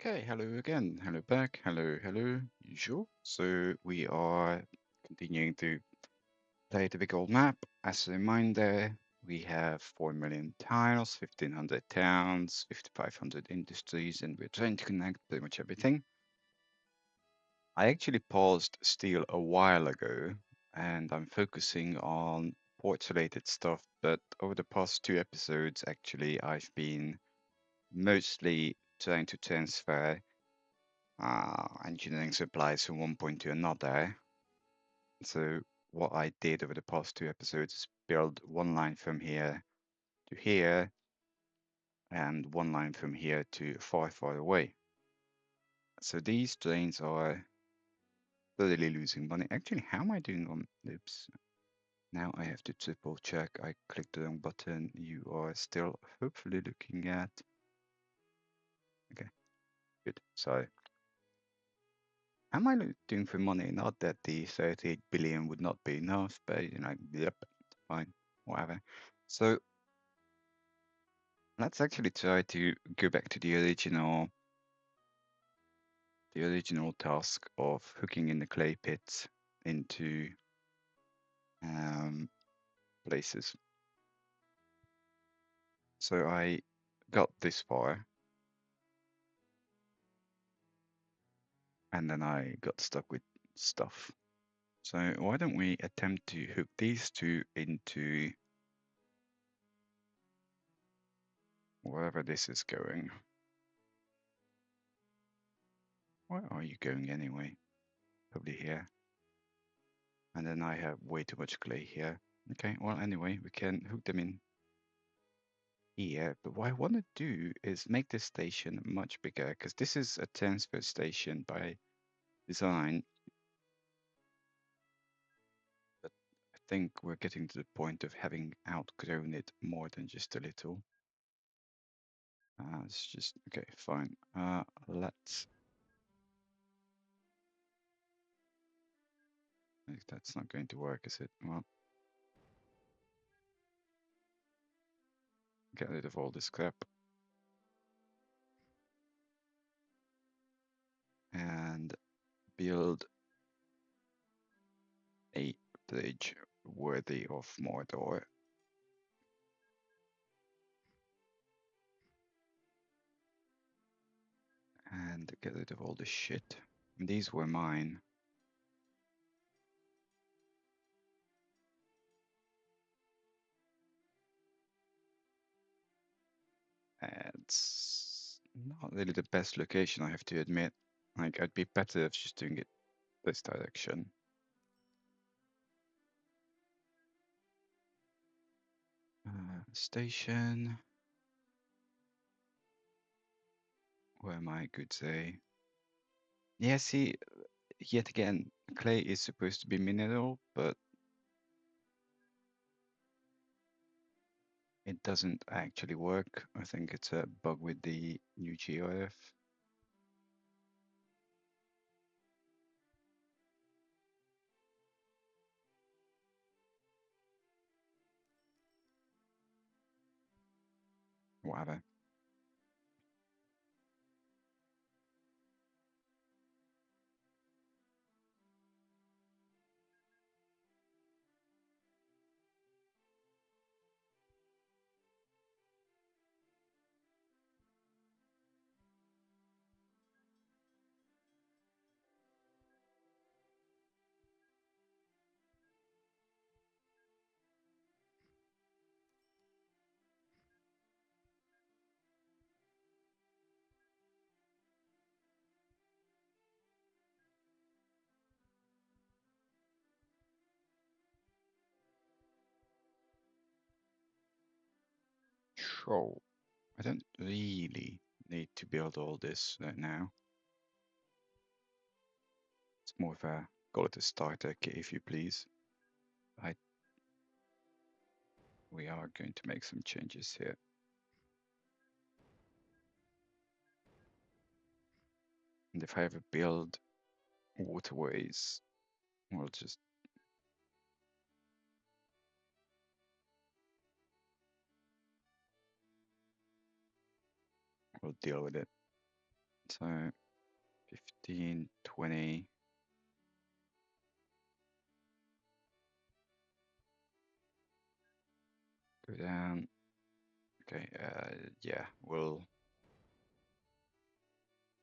Okay, hello again. Hello back. Hello, usual. So we are continuing to play the big old map. As a reminder, we have 4 million tiles, 1,500 towns, 5,500 industries, and we're trying to connect pretty much everything. I actually paused Steel a while ago, and I'm focusing on ports-related stuff, but over the past 2 episodes, actually, I've been mostly trying to transfer engineering supplies from one point to another. So what I did over the past 2 episodes is build one line from here to here and one line from here to far, far away. So these trains are thoroughly losing money. Actually, how am I doing on oops? Now I have to triple check. I clicked the wrong button. You are still hopefully looking at. Okay, good. So am I doing for money? Not that the 38 billion would not be enough, but yep, fine, whatever. So let's actually try to go back to the original task of hooking in the clay pits into places. So I got this far, and then I got stuck with stuff. So why don't we attempt to hook these two into wherever this is going? Where are you going anyway? Probably here. And then I have way too much clay here. Okay, well, anyway, we can hook them in here. But what I want to do is make this station much bigger, because this is a transfer station by design. But I think we're getting to the point of having outgrown it more than just a little. It's just, okay, fine. Let's... That's not going to work, is it? Well, get rid of all this crap. And build a bridge worthy of Mordor. And get rid of all this shit. These were mine. It's not really the best location, I have to admit. Like, I'd be better if just doing it this direction. Station. Where am I, good say? Yeah, see, yet again, clay is supposed to be mineral, but it doesn't actually work. I think it's a bug with the new GRF. Whatever. Sure. I don't really need to build all this right now. It's more of a, call it a starter kit, if you please. We are going to make some changes here. And if I ever build waterways, we'll deal with it. So 15, 20. Go down. Okay, yeah, we're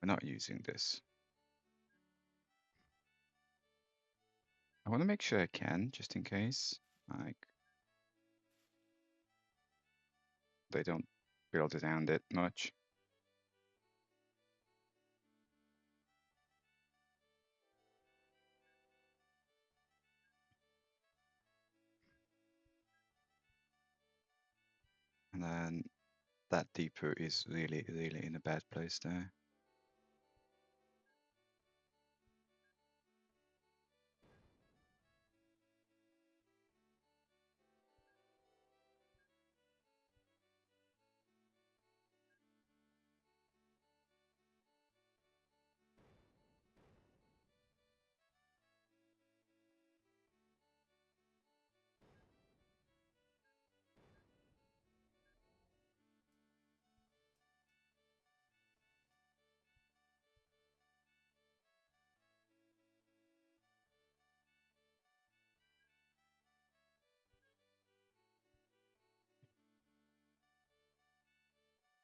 not using this. I want to make sure I can, just in case, like, they don't build it around it much. And then that depot is really, really in a bad place there.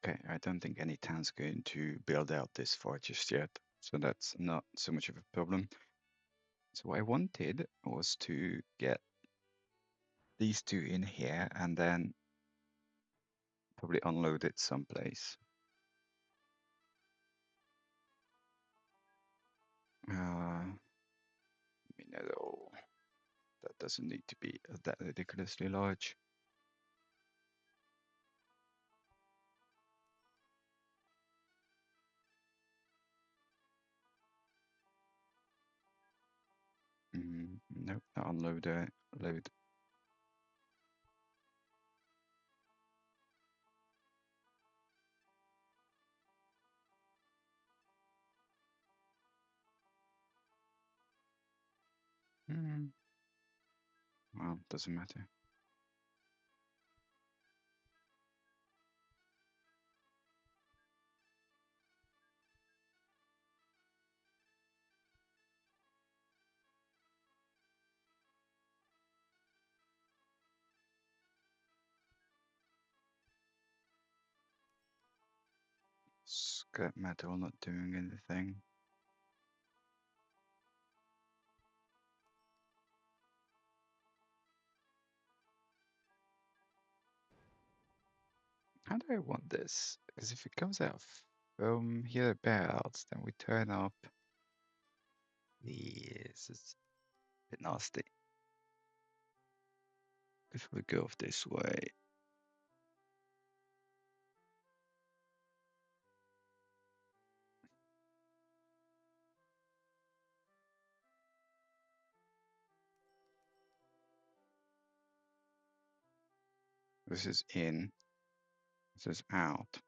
Okay, I don't think any town's going to build out this far just yet, so that's not so much of a problem. So what I wanted was to get these two in here and then probably unload it someplace. No, that doesn't need to be that ridiculously large. Nope, not unload it. Load. Well, doesn't matter. Scrap metal not doing anything. How do I want this? Because if it comes out from hereabouts, then we turn up. Yes, it's a bit nasty. If we go off this way. This is in. This is out.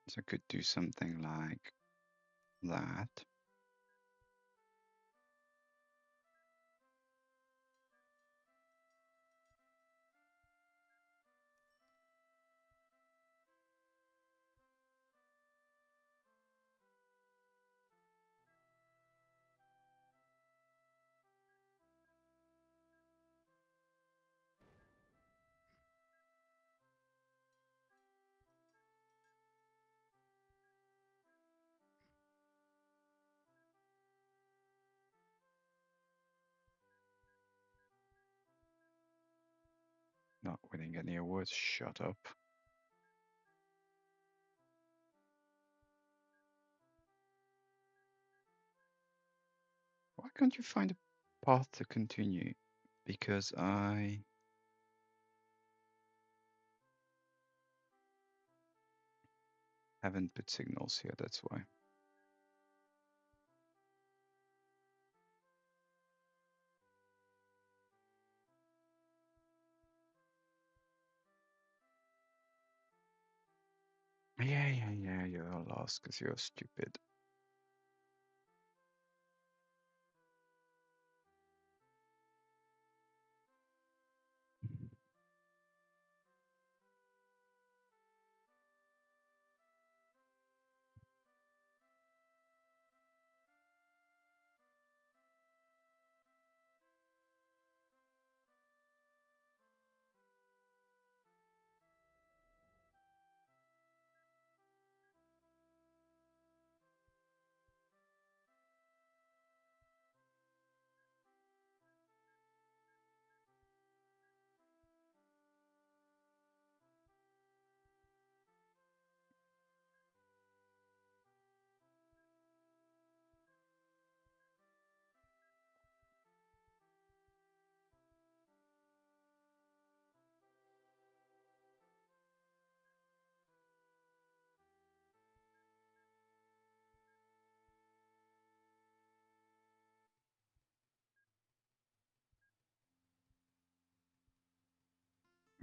So I could do something like that. Not winning any awards. Shut up. Why can't you find a path to continue? Because I haven't put signals here, that's why. Yeah, you're all lost because you're stupid.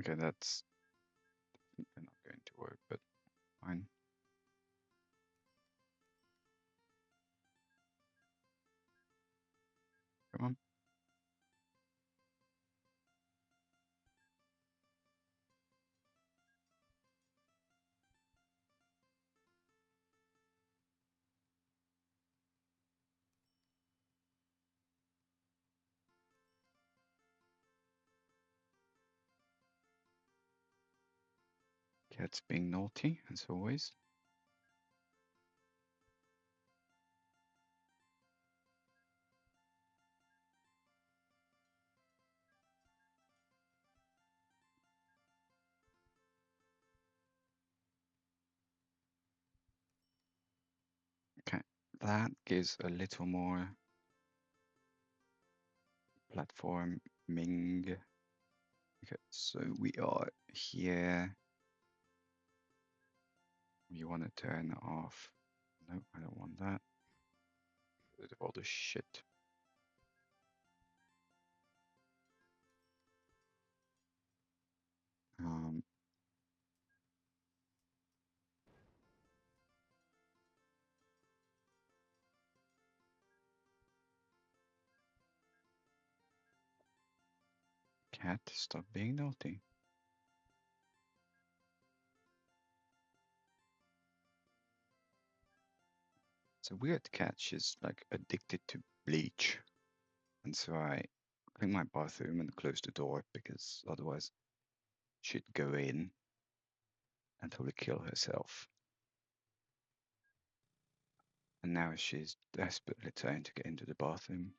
Okay, that's not going to work, but fine. Come on. Cat's being naughty, as always. Okay, that gives a little more platforming. Okay, so we are here. You want to turn off. No, I don't want that. Rid of all the shit. Um, Cat, stop being naughty. It's a weird cat. She's like addicted to bleach. And so I clean my bathroom and close the door because otherwise she'd go in and probably kill herself. And now she's desperately trying to get into the bathroom.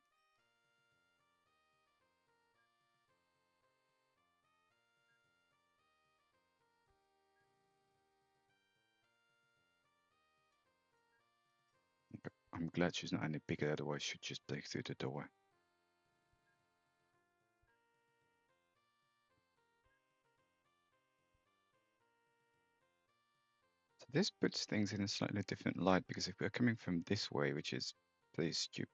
But I'm glad she's not any bigger, otherwise she'd just break through the door. So this puts things in a slightly different light, because if we're coming from this way, which is pretty stupid,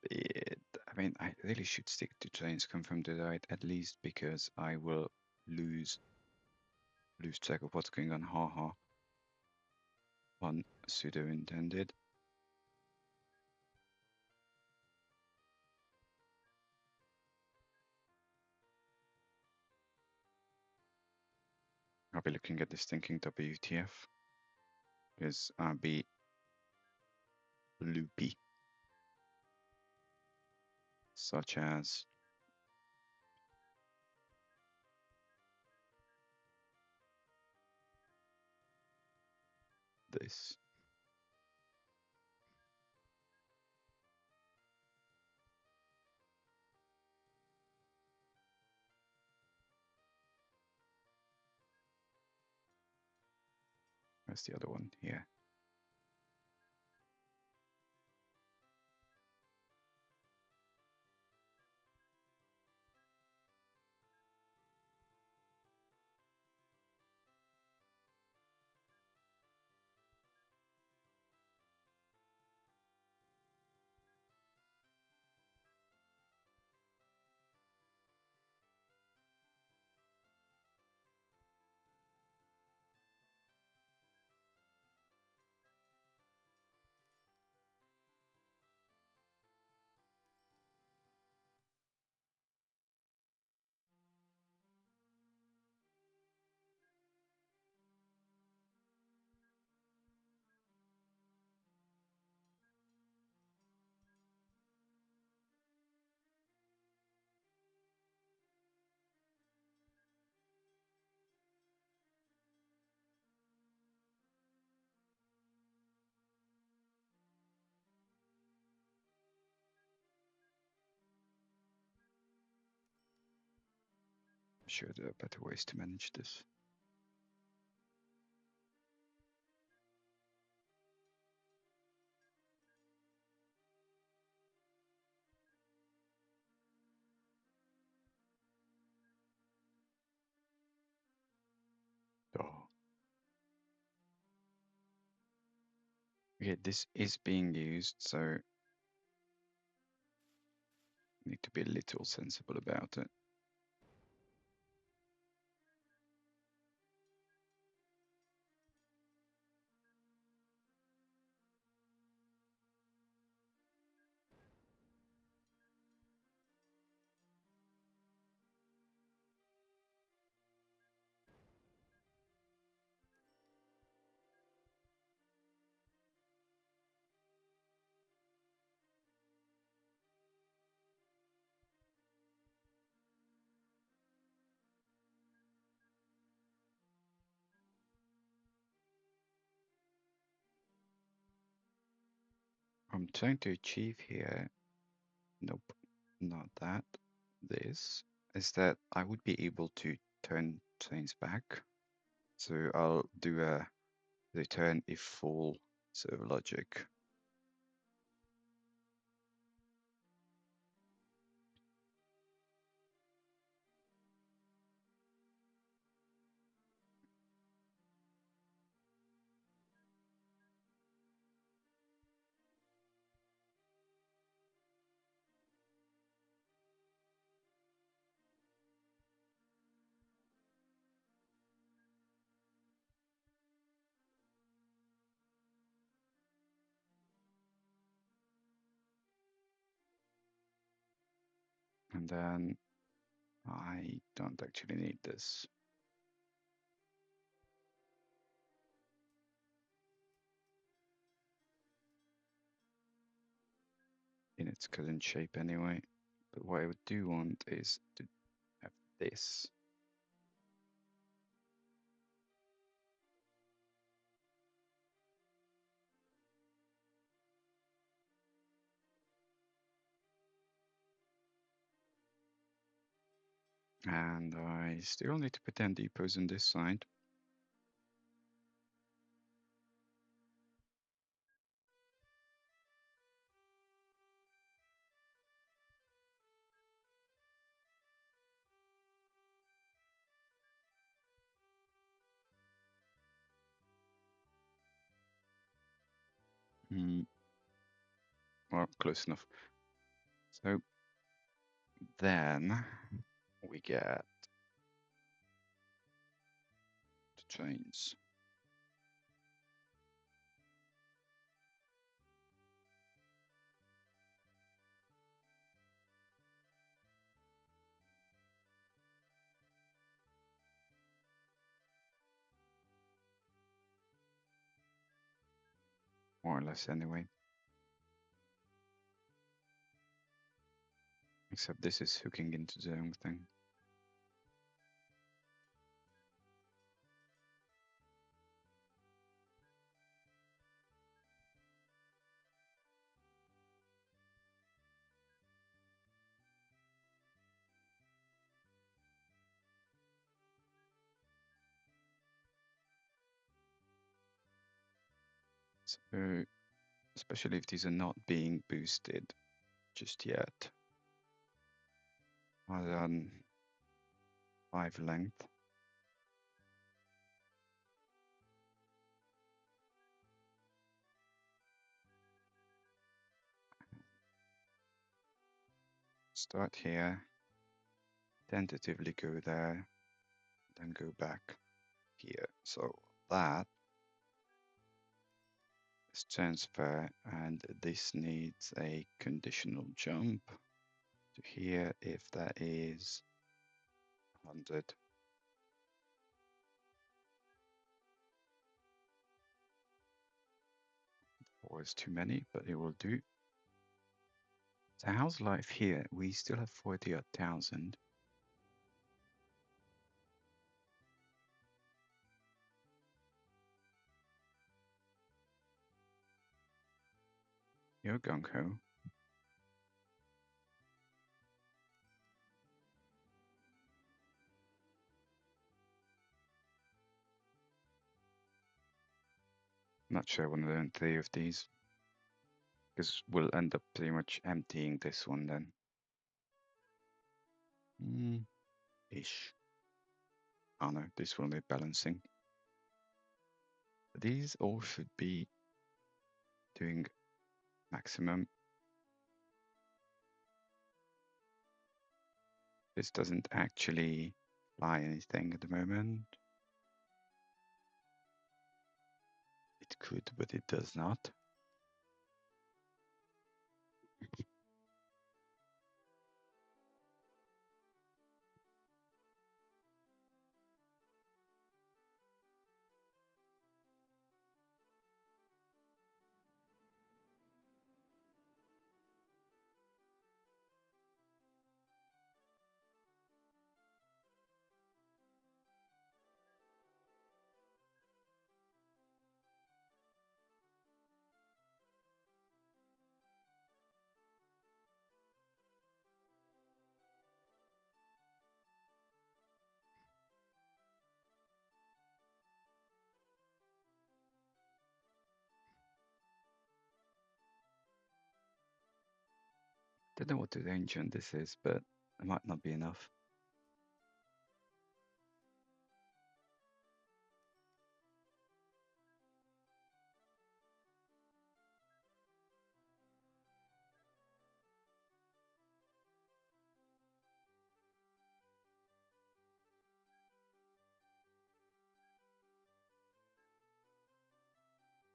I mean, I really should stick to trains come from the right, at least because I will lose track of what's going on. Haha. Pun pseudo intended. I'll be looking at this thinking WTF, because I'll be loopy, such as this. Where's the other one? Here. I'm sure there are better ways to manage this. Oh. Okay, this is being used, so need to be a little sensible about it. I'm trying to achieve here, nope, not that, this, is that I would be able to turn trains back. So I'll do a return if full server logic. And then I don't actually need this. In its current shape anyway. But what I would do want is to have this. And I still need to pretend depots on this side. Well, close enough. So then we get the trains. More or less anyway. Except this is hooking into the own thing. So, especially if these are not being boosted just yet. Other than 5 length. Start here, tentatively go there, then go back here. So that is transfer, and this needs a conditional jump to here if that is 100. 4 is too many, but it will do. So how's life here? We still have 40,000. You're gung-ho. Not sure I want to learn 3 of these, because we'll end up pretty much emptying this one then. Ish. Oh no, this will need balancing. These all should be doing maximum. This doesn't actually fly anything at the moment. It could, but it does not. Don't know what the range on this is, but it might not be enough.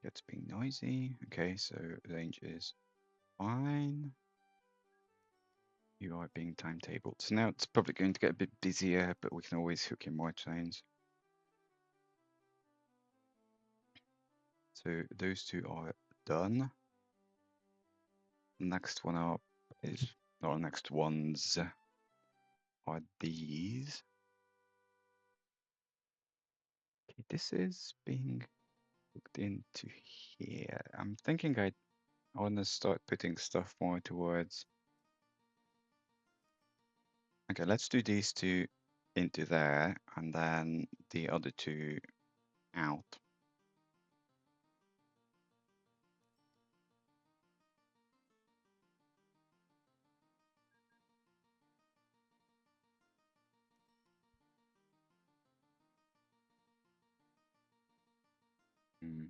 It's being noisy. Okay, so range is fine. You are being timetabled. So now it's probably going to get a bit busier, but we can always hook in more trains. So those two are done. Next one up is, or next ones are these. Okay, this is being hooked into here. I'm thinking I want to start putting stuff more towards. Okay, let's do these two into there and then the other two out. Mm.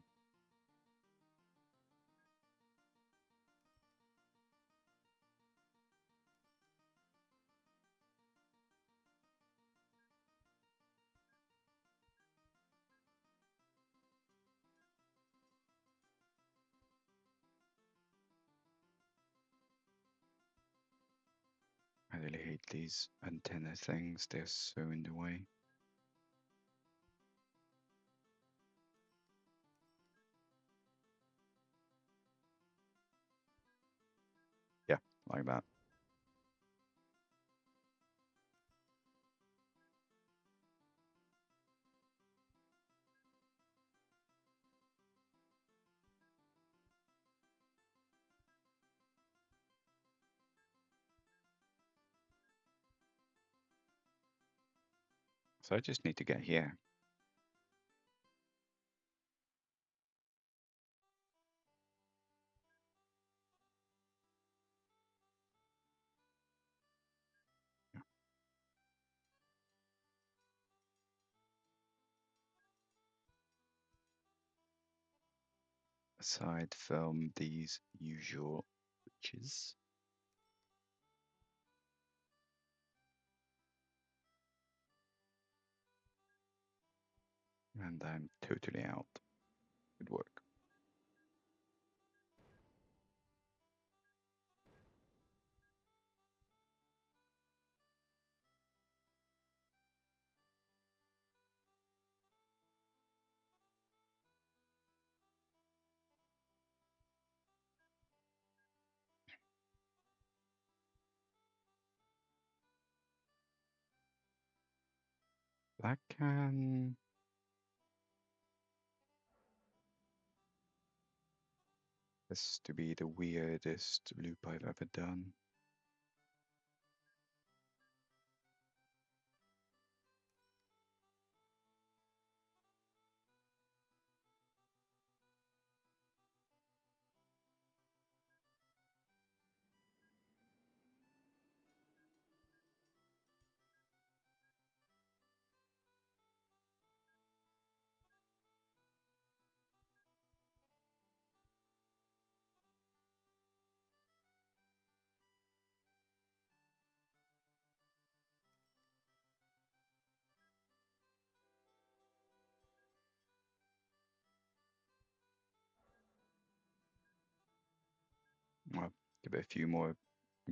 I really hate these antenna things. They're so in the way. Yeah, like that. So I just need to get here. Aside from these usual witches. And I'm totally out. Good work. That can... This to be the weirdest loop I've ever done. Well, give it a few more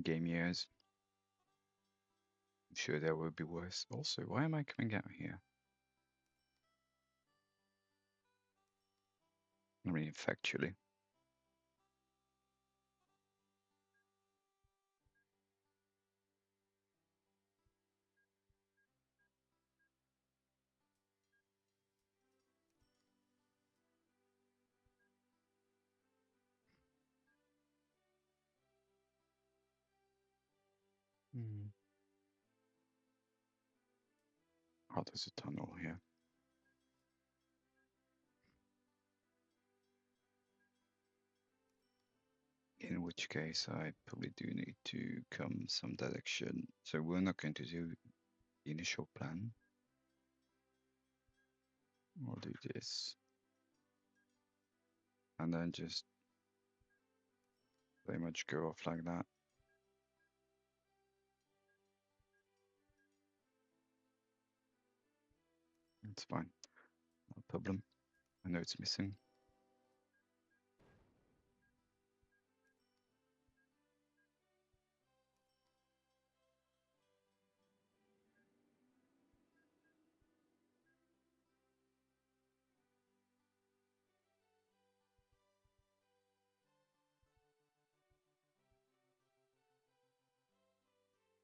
game years. I'm sure there will be worse. Also, why am I coming out here? I mean, factually. Hmm. Oh, there's a tunnel here. In which case I probably do need to come some direction. So we're not going to do the initial plan. We'll do this. And then just pretty much go off like that. It's fine. No problem. I know it's missing.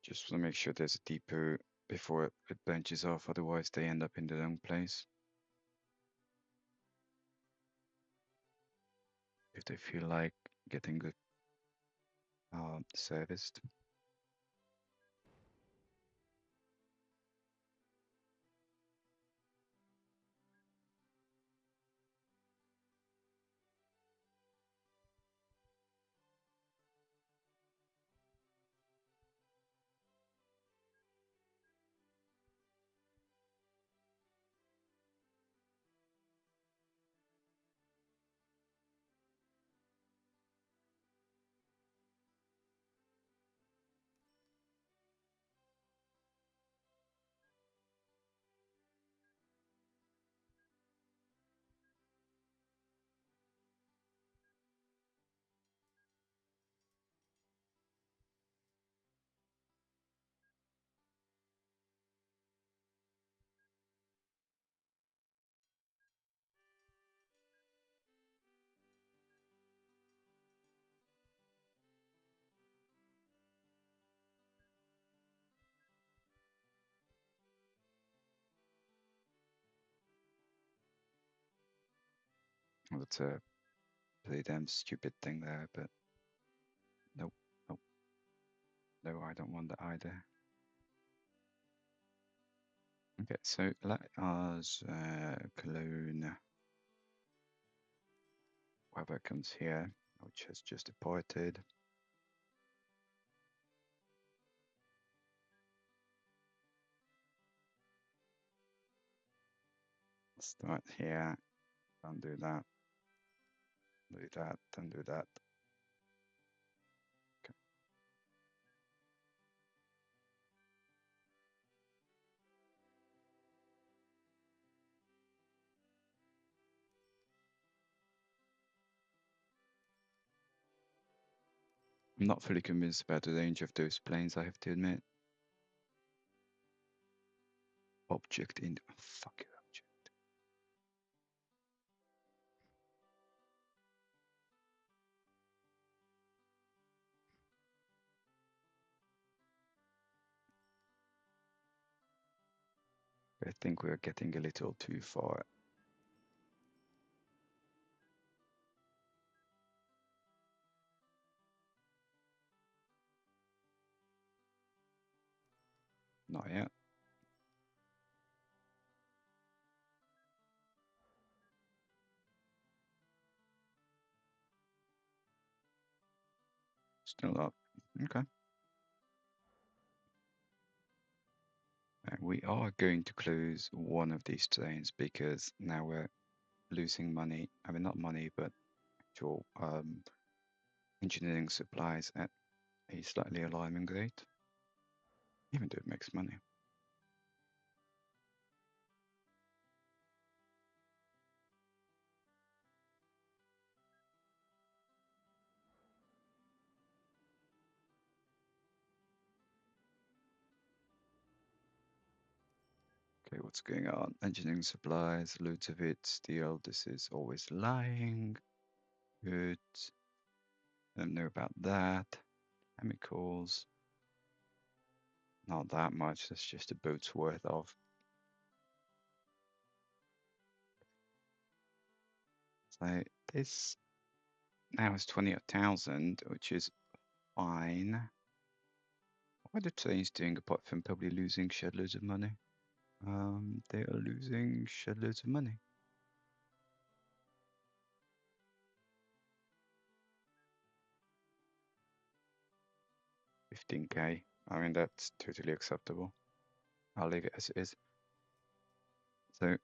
Just want to make sure there's a depot before it branches off, otherwise they end up in the wrong place. If they feel like getting good serviced. Well, that's a pretty damn stupid thing there, but nope, nope, no, I don't want that either. Okay, so let us clone whoever comes here, which has just departed. Start here, don't do that, do that, don't do that. Okay. I'm not fully convinced about the range of those planes, I have to admit. Object in, oh, fuck it, object. I think we're getting a little too far. Not yet. Still up. Okay. We are going to close one of these trains because now we're losing money. I mean, not money, but actual engineering supplies at a slightly alarming rate, even though it makes money. Okay, what's going on? Engineering supplies, loads of it. Steel, this is always lying. Good. Don't know about that. Chemicals. Not that much. That's just a boat's worth of. So this now is 20,000, which is fine. What are the trains doing apart from probably losing shed loads of money? They are losing shed loads of money. 15K. I mean, that's totally acceptable. I'll leave it as it is. So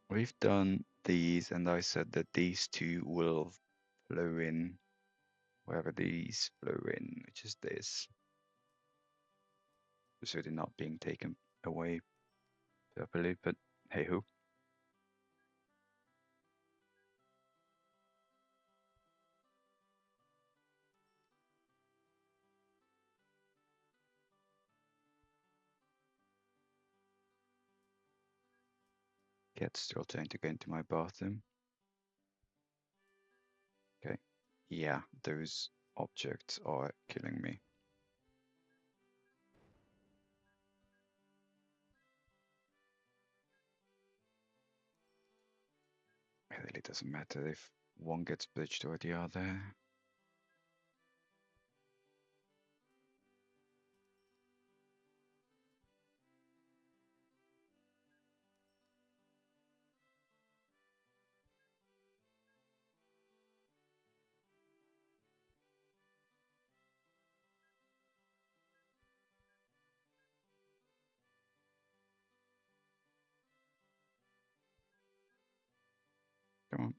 we've done these, and I said that these two will flow in wherever these flow in, which is this. So they're not being taken away properly, but hey ho. Cat's still trying to get into my bathroom. Okay. Yeah, those objects are killing me. It really doesn't matter if one gets bridged or the other. Come on.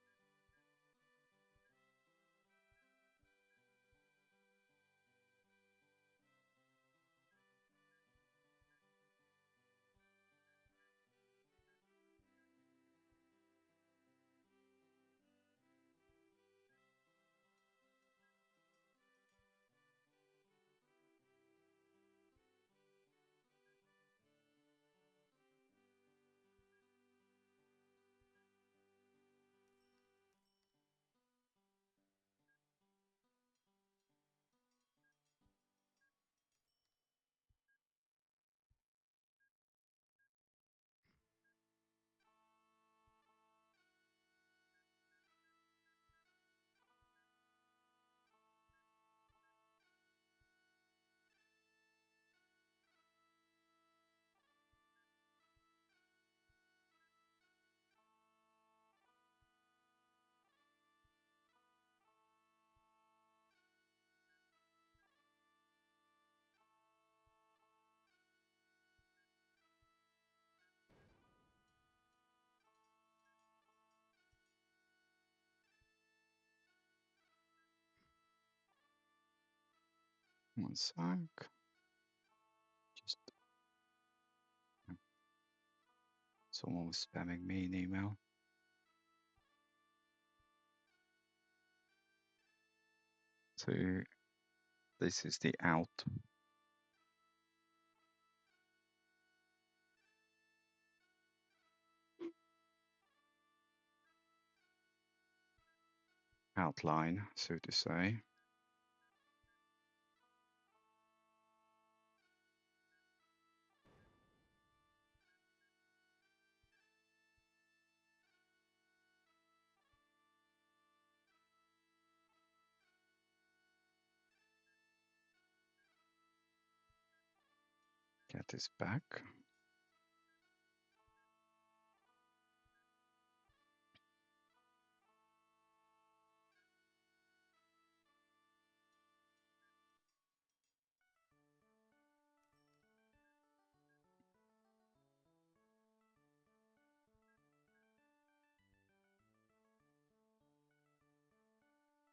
One sec. Just someone was spamming me an email. So this is the outline, so to say. Get this back.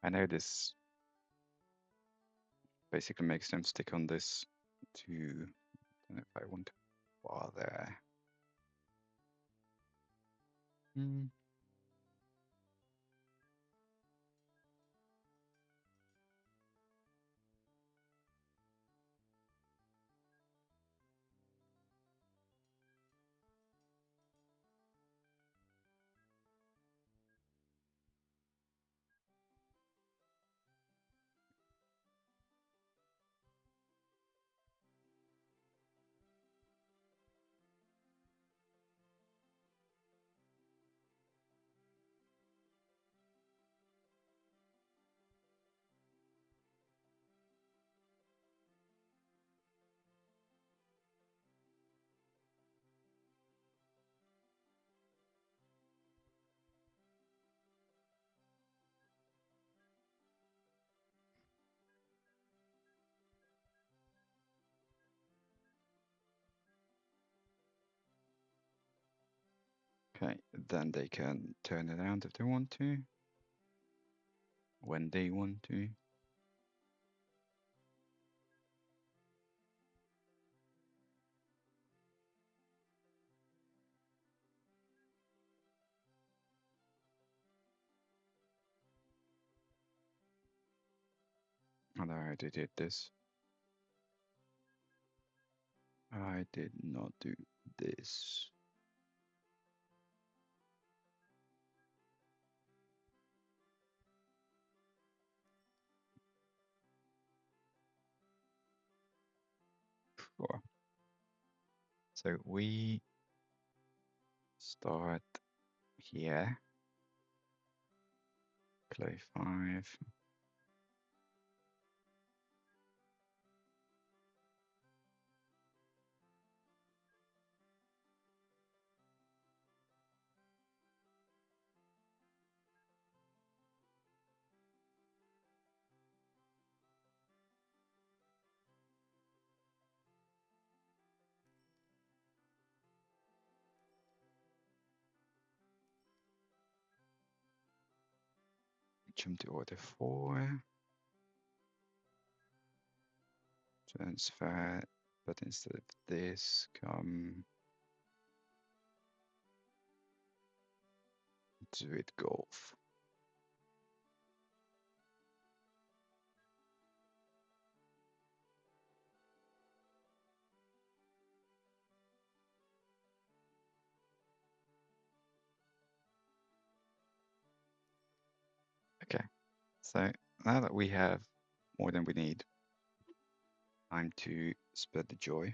I know this basically makes them stick on this to, I don't know if I want to bar there. Okay, then they can turn it around if they want to, when they want to. And I already did this. I did not do this. Sure. So we start here, clay 5. Jump to order 4. Transfer, but instead of this, come Druid Golf. Okay, so now that we have more than we need, time to spread the joy.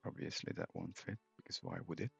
Obviously that won't fit, because why would it?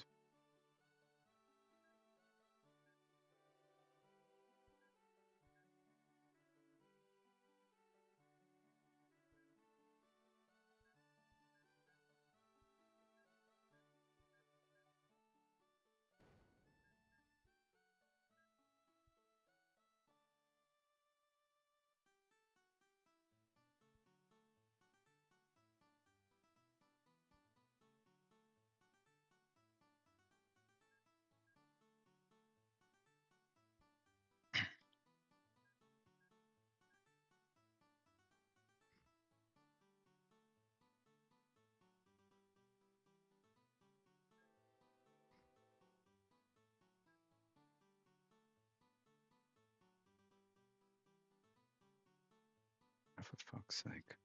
For fuck's sake.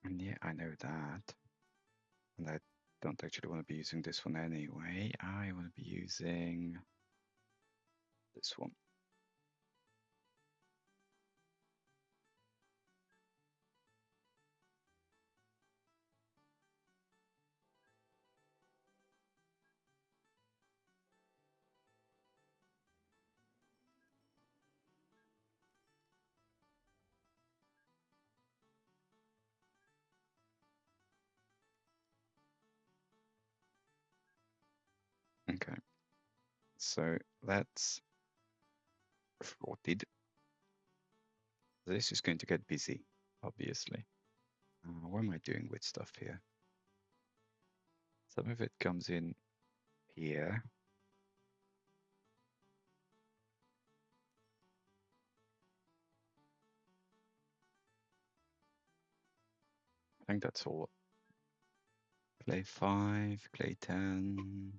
And yeah, I know that. And I don't actually want to be using this one anyway. I want to be using this one. Okay, so that's floated. This is going to get busy, obviously. What am I doing with stuff here? Some of it comes in here. I think that's all. Clay 5, clay 10.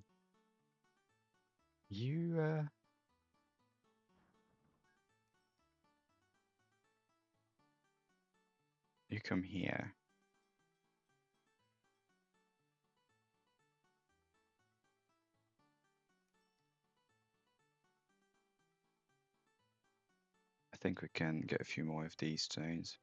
You come here. I think we can get a few more of these stones.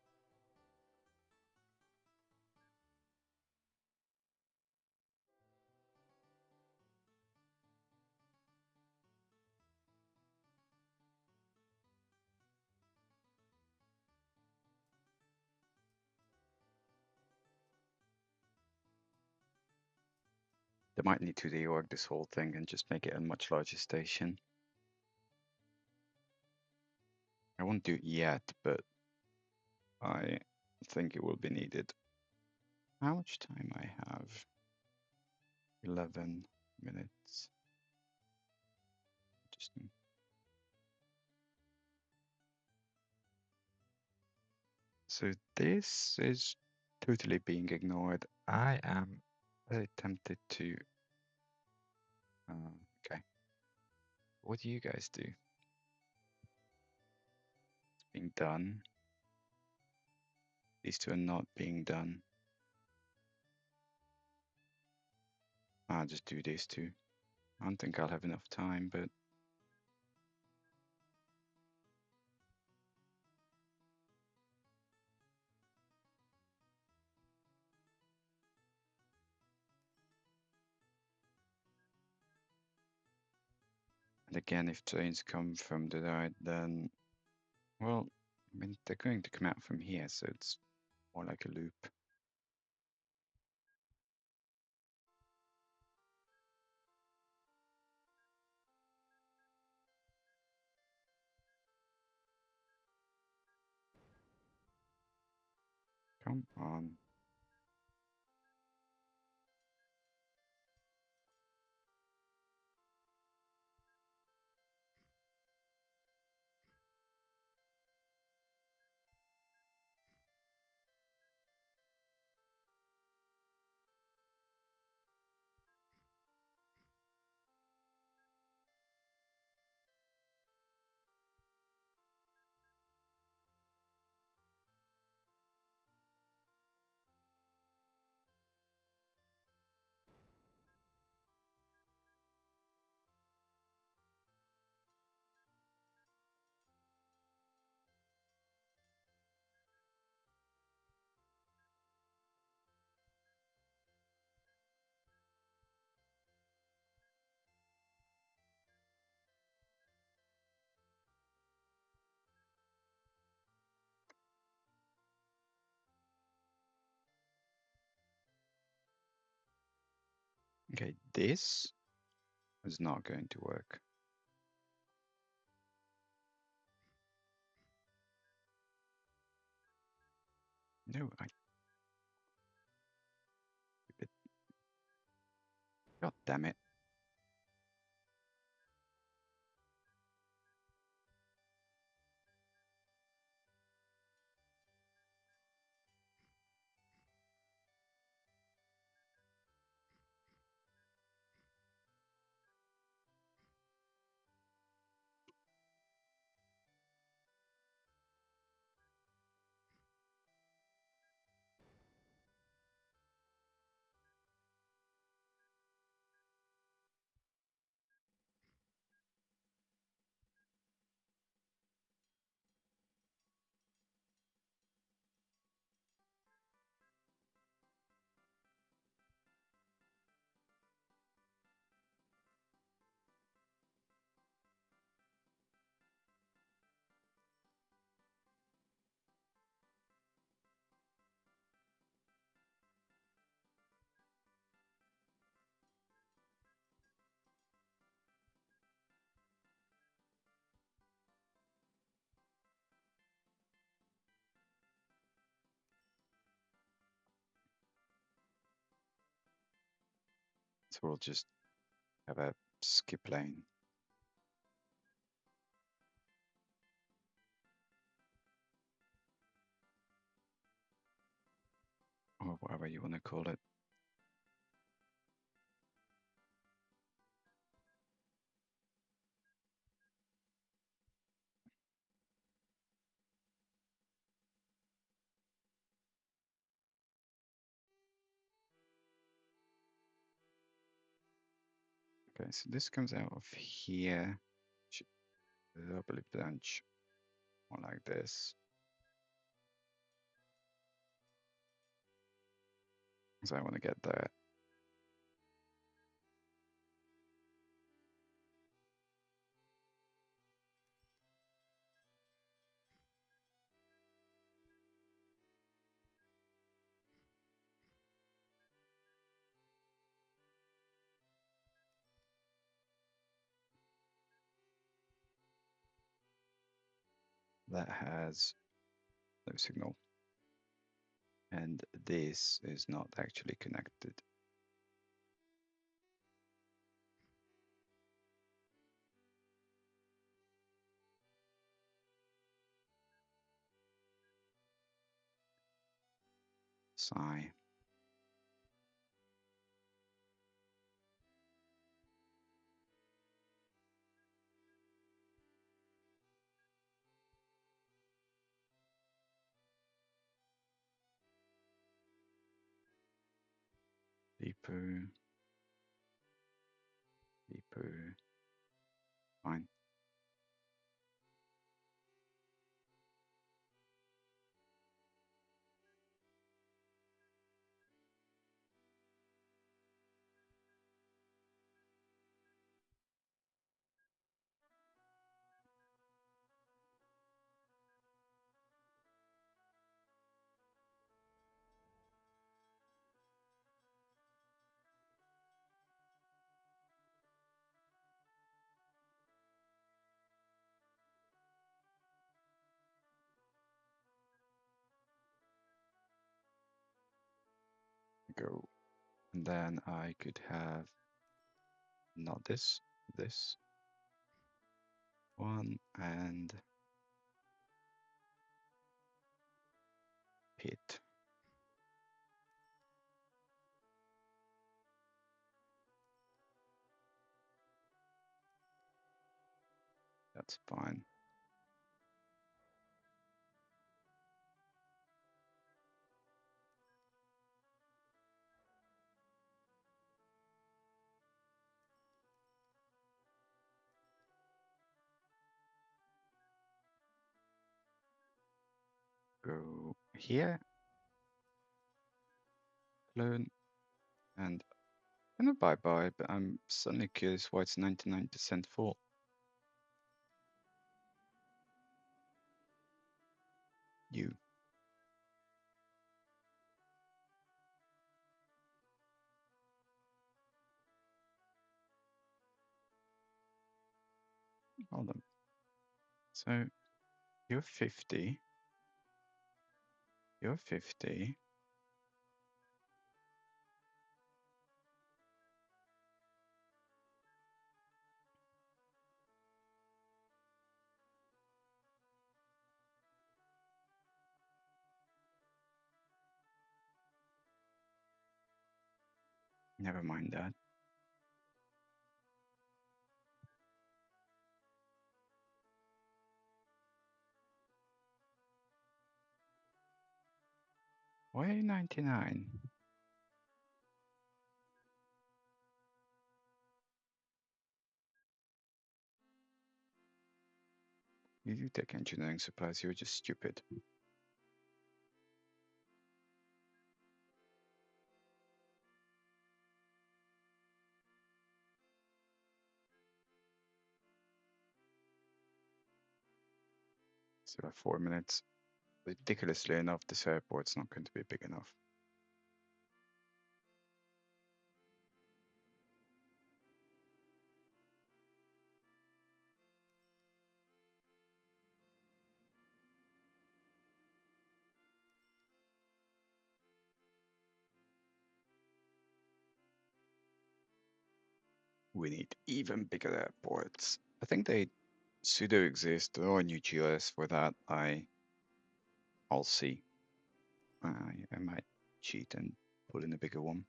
They might need to reorg this whole thing and just make it a much larger station. I won't do it yet, but I think it will be needed. How much time I have? 11 minutes. Interesting. So this is totally being ignored. I am very tempted to. Okay. What do you guys do? It's being done. These two are not being done. I'll just do these two. I don't think I'll have enough time, but and again, if trains come from the right, then, well, I mean, they're going to come out from here, so it's more like a loop. Come on. Okay, this is not going to work. No, God damn it. So we'll just have a skip lane. Or whatever you want to call it. Okay, so this comes out of here. Should probably branch more like this. So I want to get there. that has no signal. And this is not actually connected. Sigh. Deeper. Deeper. Fine. Go. And then I could have not this, this one, and pit. That's fine. Go here, clone, and a bye-bye, but I'm suddenly curious why it's 99% full. You. Hold on. So you're 50. You're 50. Never mind that. Why 99? You do take engineering supplies, you're just stupid. So 4 minutes. Ridiculously enough, this airport's not going to be big enough. We need even bigger airports. I think they pseudo exist or a new GOS for that. I'll see. I might cheat and pull in a bigger one.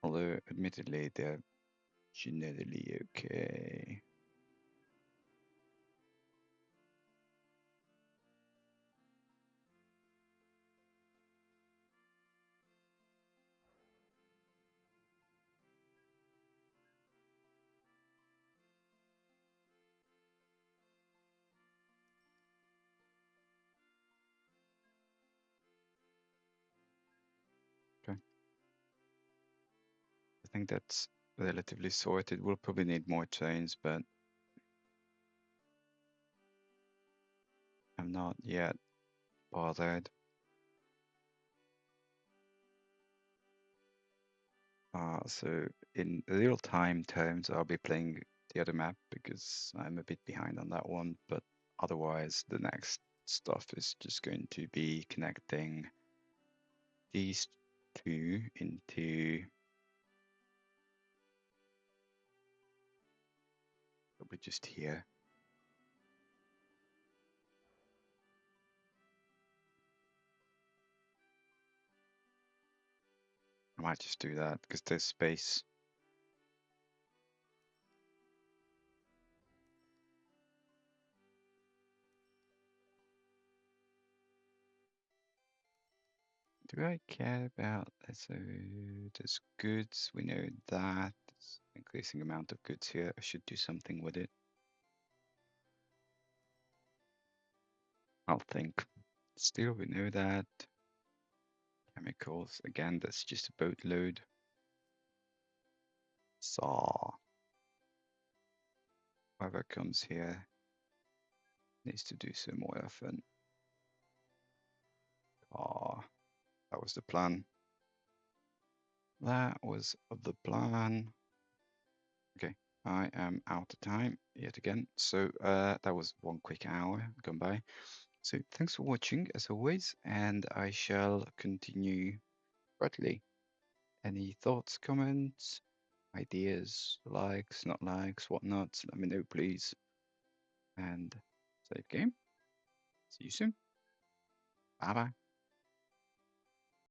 Although, admittedly, they're generally okay. Okay. I think that's relatively sorted. We'll probably need more trains, but I'm not yet bothered. So in real-time terms, I'll be playing the other map because I'm a bit behind on that one. But otherwise, the next stuff is just going to be connecting these two into probably just here. I might just do that because there's space. Do I care about this? So there's goods. We know that. There's increasing amount of goods here. I should do something with it. I'll think. Still, we know that. Chemicals. Again, that's just a boatload. Saw. Whoever comes here needs to do some more often. Ah, that was the plan. That was the plan. Okay, I am out of time yet again. So that was one quick hour gone by. So thanks for watching as always, and I shall continue shortly. Any thoughts, comments, ideas, likes, not likes, whatnot, let me know please. And save game. See you soon. Bye bye.